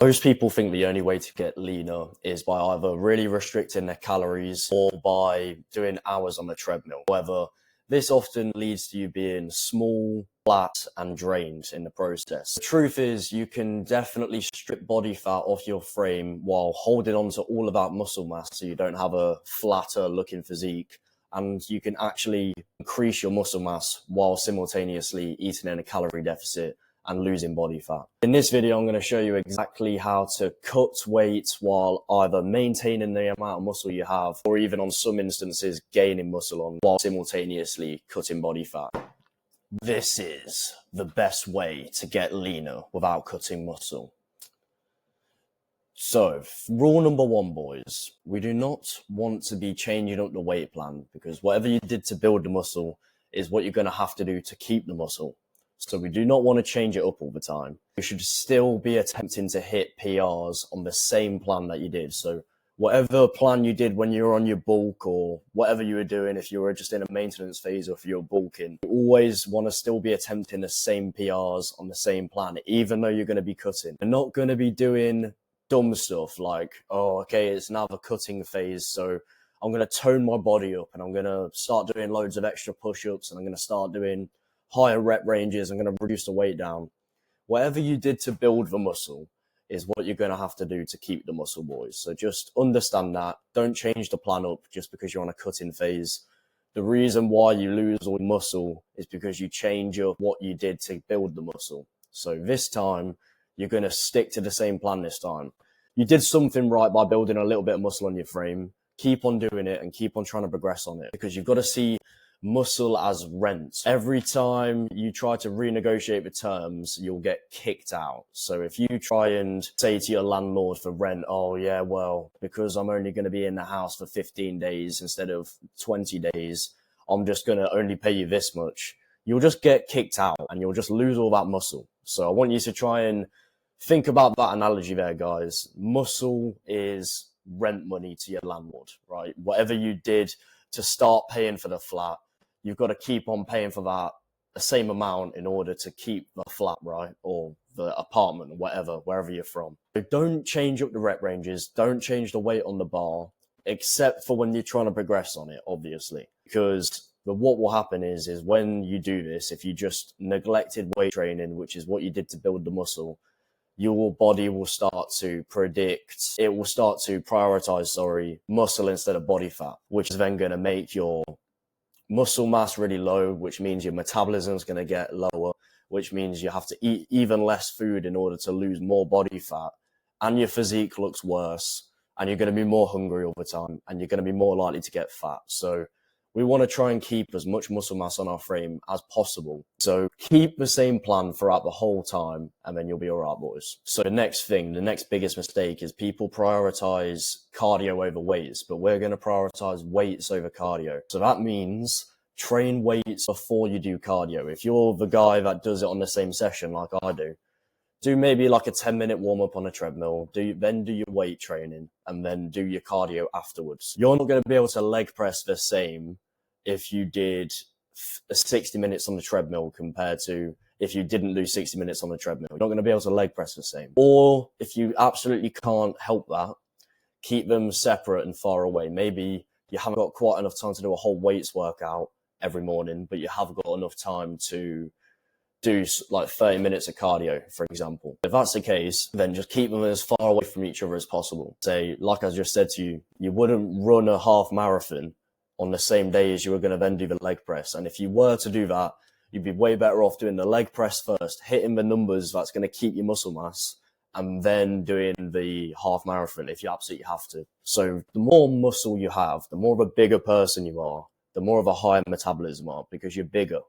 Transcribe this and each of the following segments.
Most people think the only way to get leaner is by either really restricting their calories or by doing hours on the treadmill. However, this often leads to you being small, flat, and drained in the process. The truth is, you can definitely strip body fat off your frame while holding on to all of that muscle mass so you don't have a flatter looking physique. And you can actually increase your muscle mass while simultaneously eating in a calorie deficit and losing body fat. In this video, I'm going to show you exactly how to cut weight while either maintaining the amount of muscle you have, or even on some instances, gaining muscle on while simultaneously cutting body fat. This is the best way to get leaner without cutting muscle. So, rule number one, boys, we do not want to be changing up the weight plan because whatever you did to build the muscle is what you're going to have to do to keep the muscle. So we do not want to change it up all the time. You should still be attempting to hit PRs on the same plan that you did. So whatever plan you did when you were on your bulk or whatever you were doing, if you were just in a maintenance phase or if you were bulking, you always want to still be attempting the same PRs on the same plan, even though you're going to be cutting. You're not going to be doing dumb stuff like, oh, okay, it's now the cutting phase, so I'm going to tone my body up and I'm going to start doing loads of extra push-ups and I'm going to start doing higher rep ranges. I'm going to reduce the weight down. Whatever you did to build the muscle is what you're going to have to do to keep the muscle, boys. So just understand that. Don't change the plan up just because you're on a cutting phase. The reason why you lose all the muscle is because you change up what you did to build the muscle. So this time, you're going to stick to the same plan this time. You did something right by building a little bit of muscle on your frame. Keep on doing it and keep on trying to progress on it because you've got to see muscle as rent. Every time you try to renegotiate the terms, you'll get kicked out. So if you try and say to your landlord for rent, oh yeah, well, because I'm only going to be in the house for 15 days instead of 20 days, I'm just going to only pay you this much. You'll just get kicked out and you'll just lose all that muscle. So I want you to try and think about that analogy there, guys. Muscle is rent money to your landlord, right? Whatever you did to start paying for the flat, you've got to keep on paying for that the same amount in order to keep the flat, right? Or the apartment or whatever, wherever you're from. So don't change up the rep ranges. Don't change the weight on the bar, except for when you're trying to progress on it, obviously. Because what will happen is when you do this, if you just neglected weight training, which is what you did to build the muscle, your body will start to prioritize, muscle instead of body fat, which is then going to make your muscle mass really low, which means your metabolism is going to get lower, which means you have to eat even less food in order to lose more body fat, and your physique looks worse, and you're going to be more hungry all the time, and you're going to be more likely to get fat. So we want to try and keep as much muscle mass on our frame as possible. So keep the same plan throughout the whole time, and then you'll be all right, boys. So the next biggest mistake is people prioritize cardio over weights, but we're going to prioritize weights over cardio. So that means train weights before you do cardio. If you're the guy that does it on the same session like I do maybe like a 10-minute warm-up on a treadmill, then do your weight training, and then do your cardio afterwards. You're not going to be able to leg press the same if you did 60 minutes on the treadmill compared to if you didn't do 60 minutes on the treadmill. You're not going to be able to leg press the same. Or if you absolutely can't help that, keep them separate and far away. Maybe you haven't got quite enough time to do a whole weights workout every morning, but you have got enough time to do like 30 minutes of cardio, for example. If that's the case, then just keep them as far away from each other as possible. Say, like I just said to you, you wouldn't run a half marathon on the same day as you were going to then do the leg press. And if you were to do that, you'd be way better off doing the leg press first, hitting the numbers that's going to keep your muscle mass, and then doing the half marathon if you absolutely have to. So the more muscle you have, the more of a bigger person you are, the more of a higher metabolism are, because you're bigger.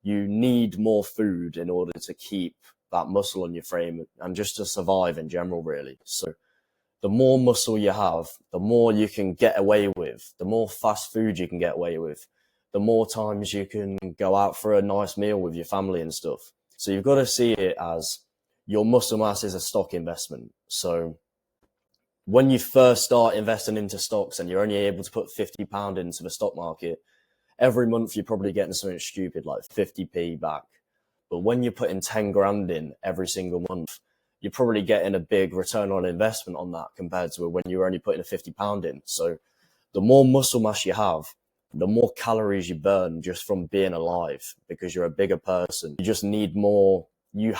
You need more food in order to keep that muscle on your frame and just to survive in general, really. So the more muscle you have, the more you can get away with, the more fast food you can get away with, the more times you can go out for a nice meal with your family and stuff. So you've got to see it as your muscle mass is a stock investment. So when you first start investing into stocks and you're only able to put £50 into the stock market, every month you're probably getting something stupid like 50p back. But when you're putting 10 grand in every single month, you're probably getting a big return on investment on that compared to when you're only putting a 50 pound in. So the more muscle mass you have, the more calories you burn just from being alive, because you're a bigger person. You just need more, you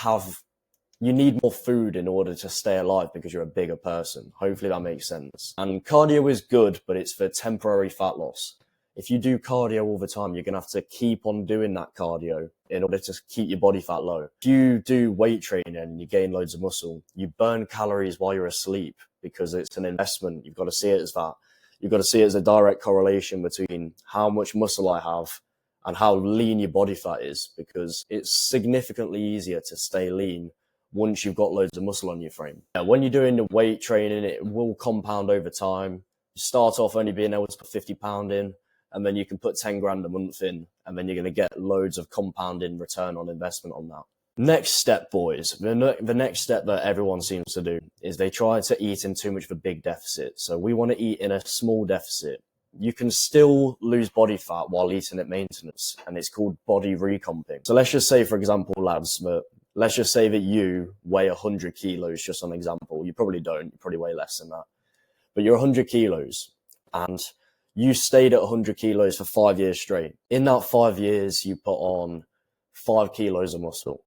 need more food in order to stay alive because you're a bigger person. Hopefully that makes sense. And cardio is good, but it's for temporary fat loss. If you do cardio all the time, you're going to have to keep on doing that cardio in order to keep your body fat low. If you do weight training and you gain loads of muscle, you burn calories while you're asleep because it's an investment. You've got to see it as that. You've got to see it as a direct correlation between how much muscle I have and how lean your body fat is, because it's significantly easier to stay lean once you've got loads of muscle on your frame. When you're doing the weight training, it will compound over time. You start off only being able to put 50 pound in, and then you can put 10 grand a month in, and then you're going to get loads of compounding return on investment on that. Next step, boys, the next step that everyone seems to do is they try to eat in too much of a big deficit. So we want to eat in a small deficit. You can still lose body fat while eating at maintenance, and it's called body recomping. So let's just say, for example, lads, let's just say that you weigh 100 kilos, just an example. You probably don't, you probably weigh less than that. But you're 100 kilos, and you stayed at 100 kilos for 5 years straight. In that 5 years, you put on 5 kilos of muscle.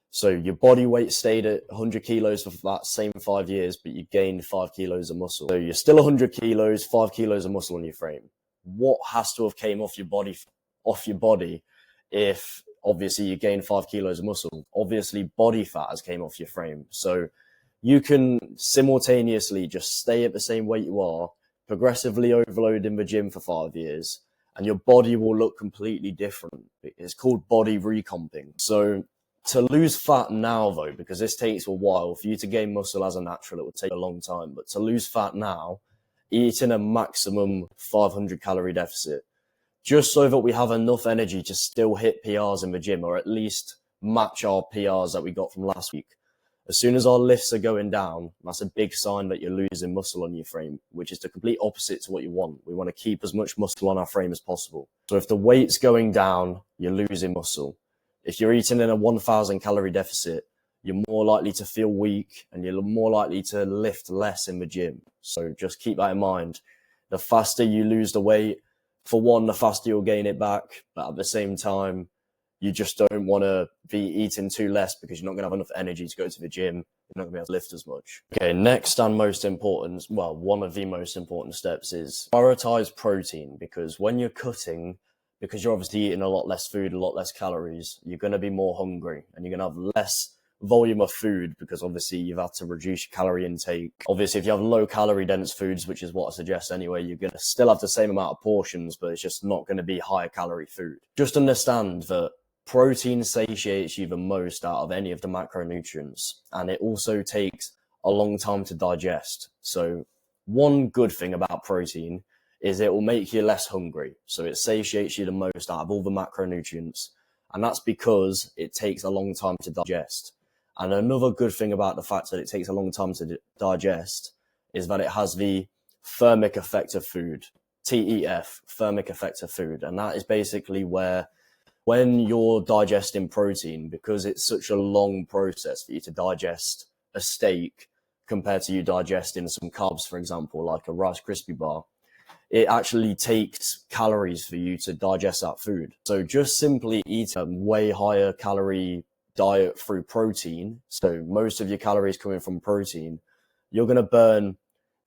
So your body weight stayed at 100 kilos for that same 5 years, but you gained 5 kilos of muscle. So you're still 100 kilos, 5 kilos of muscle on your frame. What has to have came off your body if obviously you gained 5 kilos of muscle? Obviously body fat has came off your frame. So you can simultaneously just stay at the same weight you are, progressively overload in the gym for 5 years, and your body will look completely different. It's called body recomping. So to lose fat now, though, because this takes a while, for you to gain muscle as a natural, it would take a long time. But to lose fat now, eating a maximum 500 calorie deficit, just so that we have enough energy to still hit PRs in the gym, or at least match our PRs that we got from last week. As soon as our lifts are going down, that's a big sign that you're losing muscle on your frame, which is the complete opposite to what you want. We want to keep as much muscle on our frame as possible. So if the weight's going down, you're losing muscle. If you're eating in a 1,000 calorie deficit, you're more likely to feel weak and you're more likely to lift less in the gym. So just keep that in mind. The faster you lose the weight, for one, the faster you'll gain it back. But at the same time, you just don't want to be eating too less because you're not going to have enough energy to go to the gym. You're not going to be able to lift as much. Okay, next and most important, well, one of the most important steps is prioritize protein, because when you're cutting, because you're obviously eating a lot less food, a lot less calories, you're going to be more hungry and you're going to have less volume of food because obviously you've had to reduce your calorie intake. Obviously, if you have low calorie dense foods, which is what I suggest anyway, you're going to still have the same amount of portions, but it's just not going to be higher calorie food. Just understand that protein satiates you the most out of any of the macronutrients, and it also takes a long time to digest. So one good thing about protein is it will make you less hungry. So it satiates you the most out of all the macronutrients. And that's because it takes a long time to digest. And another good thing about the fact that it takes a long time to digest is that it has the thermic effect of food, TEF, thermic effect of food. And that is basically where when you're digesting protein, because it's such a long process for you to digest a steak compared to you digesting some carbs, for example, like a Rice Krispie bar, it actually takes calories for you to digest that food. So just simply eat a way higher calorie diet through protein, so most of your calories coming from protein, you're going to burn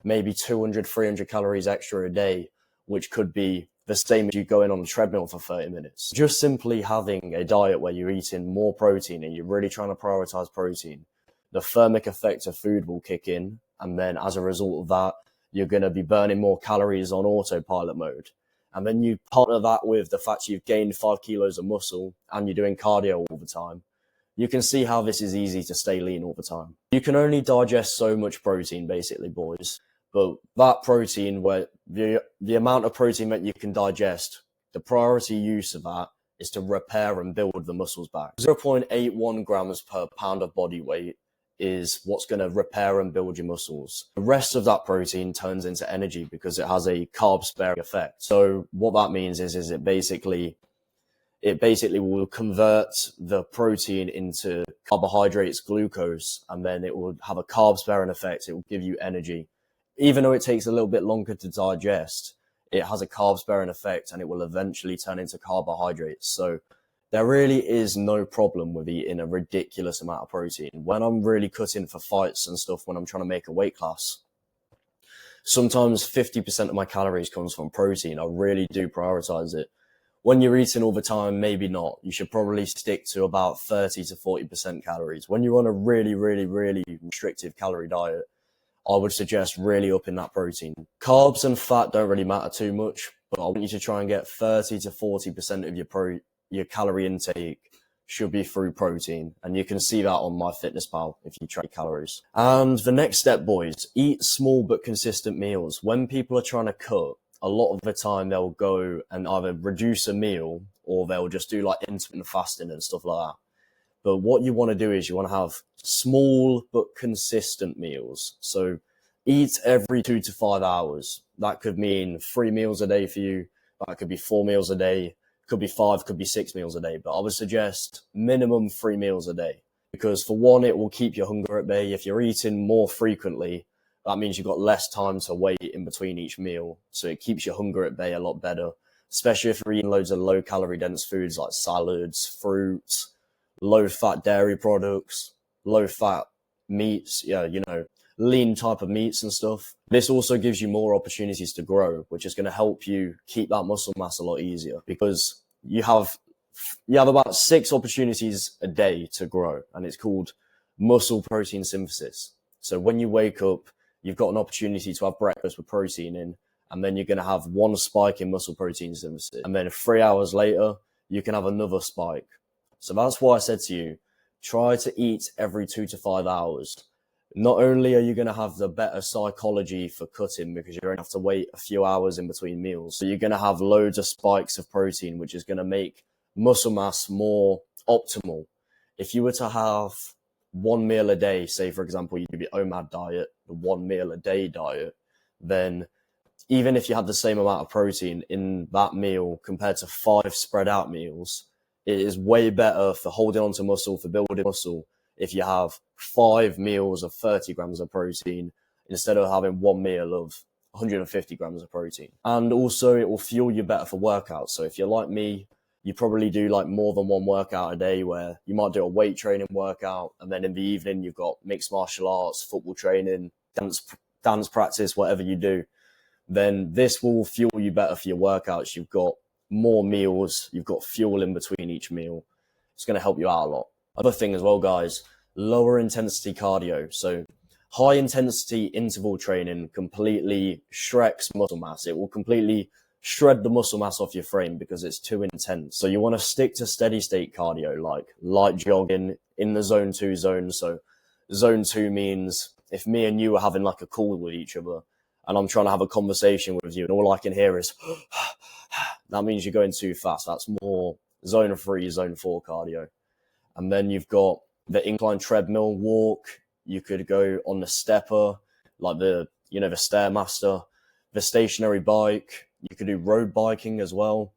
maybe 200, 300 calories extra a day, which could be the same as you going on a treadmill for 30 minutes. Just simply having a diet where you're eating more protein and you're really trying to prioritize protein, the thermic effect of food will kick in. And then as a result of that, you're going to be burning more calories on autopilot mode. And then you partner that with the fact you've gained 5 kilos of muscle and you're doing cardio all the time. You can see how this is easy to stay lean all the time. You can only digest so much protein, basically, boys. But that protein, where the amount of protein that you can digest, the priority use of that is to repair and build the muscles back. 0.81 grams per pound of body weight is what's going to repair and build your muscles. The rest of that protein turns into energy because it has a carb sparing effect. So what that means is it basically will convert the protein into carbohydrates, glucose, and then it will have a carb sparing effect. It will give you energy. Even though it takes a little bit longer to digest, it has a carb sparing effect and it will eventually turn into carbohydrates. So there really is no problem with eating a ridiculous amount of protein. When I'm really cutting for fights and stuff, when I'm trying to make a weight class, sometimes 50% of my calories comes from protein. I really do prioritize it. When you're eating all the time, maybe not. You should probably stick to about 30 to 40% calories. When you're on a really, really, really restrictive calorie diet, I would suggest really upping that protein. Carbs and fat don't really matter too much, but I want you to try and get 30 to 40% of your calorie intake should be through protein. And you can see that on MyFitnessPal if you track calories. And the next step, boys, eat small but consistent meals. When people are trying to cut, a lot of the time they'll go and either reduce a meal or they'll just do like intermittent fasting and stuff like that. But what you want to do is you want to have small but consistent meals. So eat every 2 to 5 hours. That could mean 3 meals a day for you. That could be 4 meals a day. Could be 5, could be 6 meals a day. But I would suggest minimum 3 meals a day. Because for one, it will keep your hunger at bay. If you're eating more frequently, that means you've got less time to wait in between each meal. So it keeps your hunger at bay a lot better. Especially if you're eating loads of low calorie dense foods like salads, fruits, low fat dairy products, low fat meats, lean type of meats and stuff. This also gives you more opportunities to grow, which is going to help you keep that muscle mass a lot easier because you have about 6 opportunities a day to grow, and it's called muscle protein synthesis. So when you wake up, you've got an opportunity to have breakfast with protein in, and then you're going to have one spike in muscle protein synthesis. And then 3 hours later, you can have another spike. So that's why I said to you, try to eat every 2 to 5 hours. Not only are you going to have the better psychology for cutting because you're going to have to wait a few hours in between meals, so you're going to have loads of spikes of protein, which is going to make muscle mass more optimal. If you were to have 1 meal a day, say for example you do the OMAD diet, the 1 meal a day diet, then even if you had the same amount of protein in that meal compared to 5 spread out meals, it is way better for holding on to muscle, for building muscle, if you have 5 meals of 30 grams of protein instead of having 1 meal of 150 grams of protein. And also it will fuel you better for workouts. So if you're like me, you probably do like more than 1 workout a day, where you might do a weight training workout, and then in the evening you've got mixed martial arts, football training, dance practice, whatever you do. Then this will fuel you better for your workouts. You've got more meals, you've got fuel in between each meal. It's going to help you out a lot. Other thing as well, guys, lower intensity cardio. So high intensity interval training completely shreds muscle mass. It will completely shred the muscle mass off your frame because it's too intense. So you want to stick to steady state cardio, like light jogging in the zone 2 zone. So zone 2 means if me and you are having like a call with each other and I'm trying to have a conversation with you and all I can hear is that means you're going too fast. That's more zone 3, zone 4 cardio. And then you've got the incline treadmill walk. You could go on the stepper, like the Stairmaster, the stationary bike. You could do road biking as well,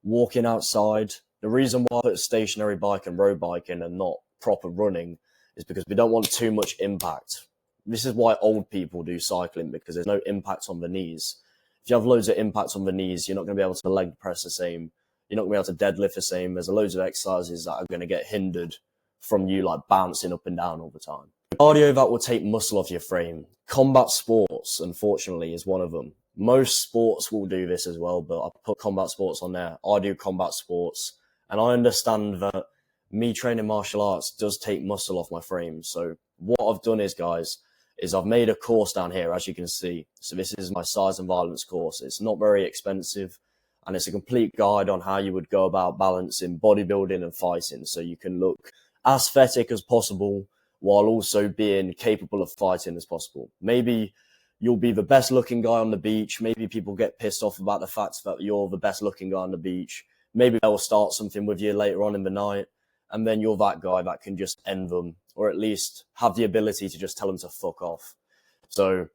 walking outside. The reason why I put stationary bike and road biking and not proper running is because we don't want too much impact. This is why old people do cycling, because there's no impact on the knees. If you have loads of impact on the knees, you're not going to be able to leg press the same. You're not going to be able to deadlift the same. There's loads of exercises that are going to get hindered from you like bouncing up and down all the time. Cardio that will take muscle off your frame. Combat sports, unfortunately, is one of them. Most sports will do this as well, but I put combat sports on there. I do combat sports, and I understand that me training martial arts does take muscle off my frame. So what I've done is, guys, I've made a course down here, as you can see. So this is my size and violence course. It's not very expensive, and it's a complete guide on how you would go about balancing bodybuilding and fighting. So you can look as aesthetic as possible while also being capable of fighting as possible. Maybe you'll be the best looking guy on the beach. Maybe people get pissed off about the fact that you're the best looking guy on the beach. Maybe they'll start something with you later on in the night, and then you're that guy that can just end them, or at least have the ability to just tell them to fuck off. So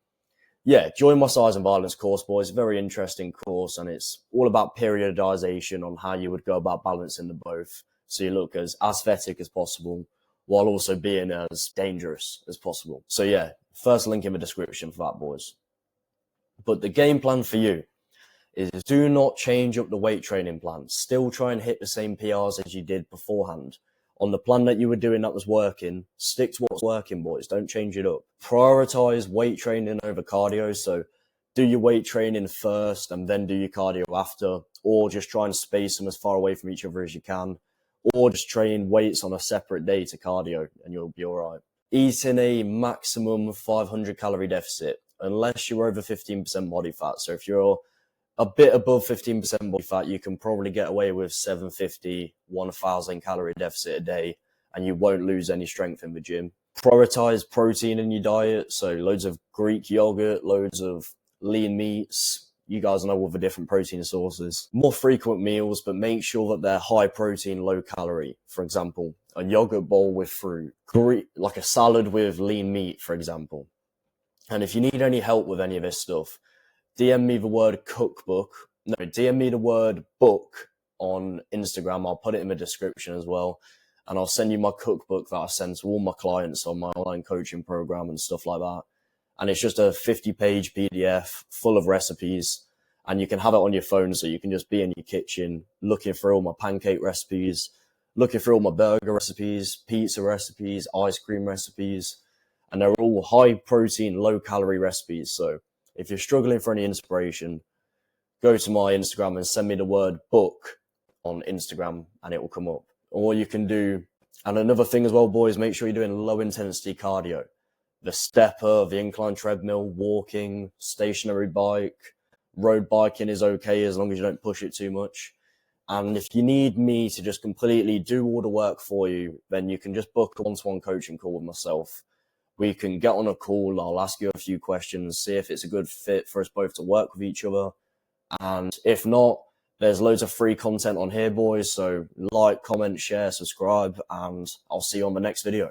yeah, join my size and violence course, boys. Very interesting course, and it's all about periodization on how you would go about balancing the both. So you look as aesthetic as possible while also being as dangerous as possible. So yeah, first link in the description for that, boys. But the game plan for you is do not change up the weight training plan. Still try and hit the same PRs as you did beforehand. On the plan that you were doing that was working, stick to what's working, boys. Don't change it up. Prioritize weight training over cardio. So do your weight training first and then do your cardio after, or just try and space them as far away from each other as you can, or just train weights on a separate day to cardio and you'll be all right. Eating a maximum 500 calorie deficit, unless you're over 15% body fat. So if you're a bit above 15% body fat, you can probably get away with 750, 1,000 calorie deficit a day, and you won't lose any strength in the gym. Prioritize protein in your diet. So loads of Greek yogurt, loads of lean meats. You guys know all the different protein sources. More frequent meals, but make sure that they're high protein, low calorie. For example, a yogurt bowl with fruit, like a salad with lean meat, for example. And if you need any help with any of this stuff, DM me the word cookbook. No, DM me the word book on Instagram. I'll put it in the description as well. And I'll send you my cookbook that I send to all my clients on my online coaching program and stuff like that. And it's just a 50-page PDF full of recipes. And you can have it on your phone, so you can just be in your kitchen looking for all my pancake recipes, looking for all my burger recipes, pizza recipes, ice cream recipes. And they're all high protein, low calorie recipes. So if you're struggling for any inspiration, go to my Instagram and send me the word book on Instagram and it will come up. Or you can do, and another thing as well, boys, make sure you're doing low intensity cardio. The stepper, the incline treadmill, walking, stationary bike, road biking is okay as long as you don't push it too much. And if you need me to just completely do all the work for you, then you can just book a one-to-one coaching call with myself. We can get on a call. I'll ask you a few questions, see if it's a good fit for us both to work with each other. And if not, there's loads of free content on here, boys. So like, comment, share, subscribe, and I'll see you on the next video.